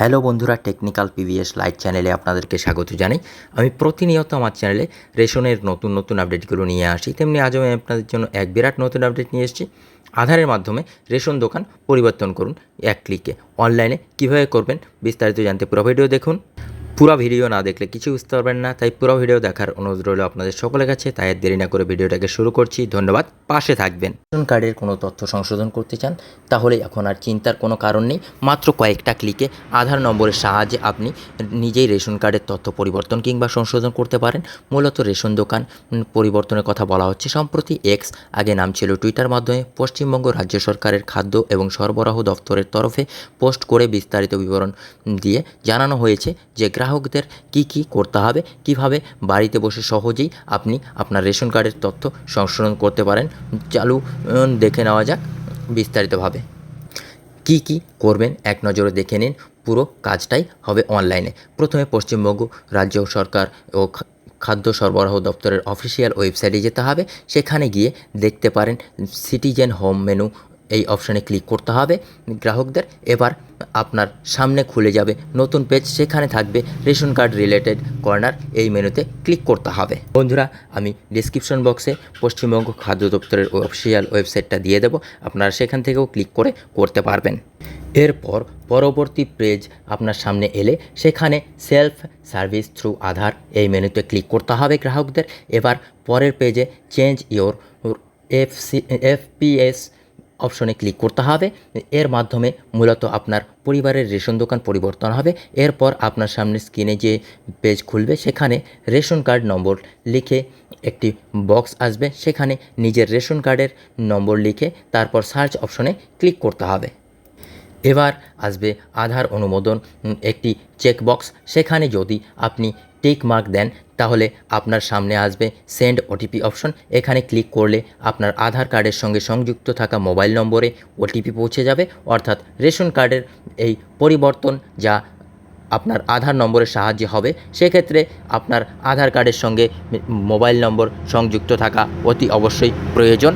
Hello বন্ধুরা, technical PVS live চ্যানেলে আপনাদেরকে স্বাগত জানাই। আমি প্রতিনিয়ত আমার চ্যানেলে রেশনের নতুন নতুন আপডেটগুলো নিয়ে আসি, তেমনি আজও আমি আপনাদের জন্য এক বিরাট নতুন আপডেট নিয়ে এসেছি। আধারের মাধ্যমে রেশন দোকান পরিবর্তন করুন এক ক্লিকে। অনলাইনে কীভাবে করবেন বিস্তারিত জানতে পুরো ভিডিও দেখুন। পুরো ভিডিও না দেখলে কিছু বুঝতে পারবেন না, তাই পুরো ভিডিও দেখার অনুরোধ রইল আপনাদের সকলের কাছে। তাই দেরি না করে ভিডিওটাকে শুরু করছি। ধন্যবাদ, পাশে থাকবেন। রেশন কার্ডের কোনো তথ্য সংশোধন করতে চান তাহলে এখন আর চিন্তার কোনো কারণ নেই। মাত্র কয়েকটা ক্লিকে আধার নম্বরের সাহায্যে আপনি নিজেই রেশন কার্ডের তথ্য পরিবর্তন কিংবা সংশোধন করতে পারেন। মূলত রেশন দোকান পরিবর্তনের কথা বলা হচ্ছে। সম্প্রতি এক্স, আগে নাম ছিল টুইটার, মাধ্যমে পশ্চিমবঙ্গ রাজ্য সরকারের খাদ্য এবং সরবরাহ দপ্তরের তরফে পোস্ট করে বিস্তারিত বিবরণ দিয়ে জানানো হয়েছে যে গ্রাহকদের কি করতে হবে, কিভাবে বাড়িতে বসে সহজেই আপনি আপনার রেশন কার্ডের তথ্য সংশোধন করতে পারেন। দেখে নেওয়া যাক বিস্তারিতভাবে। কি করবেন এক নজরে দেখে নিন। পুরো কাজটাই হবে অনলাইনে। প্রথমে পশ্চিমবঙ্গ রাজ্য সরকার ও খাদ্য সরবরাহ দপ্তরের অফিসিয়াল ওয়েবসাইটে যেতে হবে। সেখানে গিয়ে দেখতে পারেন সিটিজেন হোম মেনু, এই অপশানে ক্লিক করতে হবে গ্রাহকদের। এবার আপনার সামনে খুলে যাবে নতুন পেজ, সেখানে থাকবে রেশন কার্ড রিলেটেড কর্নার, এই মেনুতে ক্লিক করতে হবে। বন্ধুরা, আমি ডিসক্রিপশন বক্সে পশ্চিমবঙ্গ খাদ্য দপ্তরের অফিসিয়াল ওয়েবসাইটটা দিয়ে দেবো, আপনারা সেখান থেকেও ক্লিক করে করতে পারবেন। এরপর পরবর্তী পেজ আপনার সামনে এলে সেখানে সেলফ সার্ভিস থ্রু আধার, এই মেনুতে ক্লিক করতে হবে গ্রাহকদের। এবার পরের পেজে চেঞ্জ ইওর এফপিএস অপশনে ক্লিক করতে হবে। এর মাধ্যমে মূলত আপনার পরিবারের রেশন দোকান পরিবর্তন হবে। এরপর আপনার সামনে স্ক্রিনে যে পেজ খুলবে সেখানে রেশন কার্ড নম্বর লিখে একটি বক্স আসবে, সেখানে নিজের রেশন কার্ডের নম্বর লিখে তারপর সার্চ অপশনে ক্লিক করতে হবে। এবার আসবে আধার অনুমোদন, একটি চেকবক্স, সেখানে যদি আপনি টিক মার্ক দেন তাহলে আপনার সামনে আসবে সেন্ড ওটিপি অপশন। এখানে ক্লিক করলে আপনার আধার কার্ডের সঙ্গে সংযুক্ত থাকা মোবাইল নম্বরে ওটিপি পৌঁছে যাবে। অর্থাৎ রেশন কার্ডের এই পরিবর্তন যা আপনার আধার নম্বরের সাহায্যে হবে, সেক্ষেত্রে আপনার আধার কার্ডের সঙ্গে মোবাইল নম্বর সংযুক্ত থাকা অতি অবশ্যই প্রয়োজন।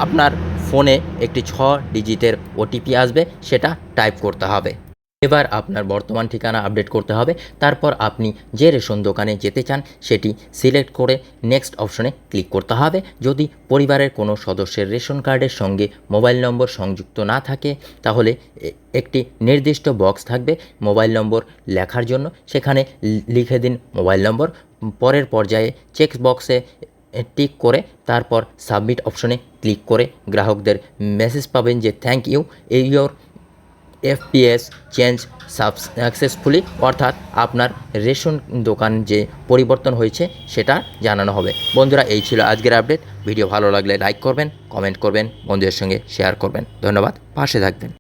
আপনার ফোনে একটি 6 ডিজিটের ওটিপি আসবে, সেটা টাইপ করতে হবে। এবার আপনার বর্তমান ঠিকানা আপডেট করতে হবে। তারপর আপনি যে রেশন দোকানে যেতে চান সেটি সিলেক্ট করে নেক্সট অপশনে ক্লিক করতে হবে। যদি পরিবারের কোনো সদস্যের রেশন কার্ডের সঙ্গে মোবাইল নম্বর সংযুক্ত না থাকে তাহলে একটি নির্দিষ্ট বক্স থাকবে মোবাইল নম্বর লেখার জন্য, সেখানে লিখে দিন মোবাইল নম্বর। পরের পর্যায়ে চেক বক্সে টিক করে তারপর সাবমিট অপশনে ক্লিক করে গ্রাহকদের মেসেজ পাবেন যে thank you, your FPS change successfully, অর্থাৎ আপনার রেশন দোকান যে পরিবর্তন হয়েছে সেটা জানানো হবে। বন্ধুরা, এই ছিল আজকের আপডেট। ভিডিও ভালো লাগলে লাইক করবেন, কমেন্ট করবেন, বন্ধুদের সঙ্গে শেয়ার করবেন। ধন্যবাদ, পাশে থাকবেন।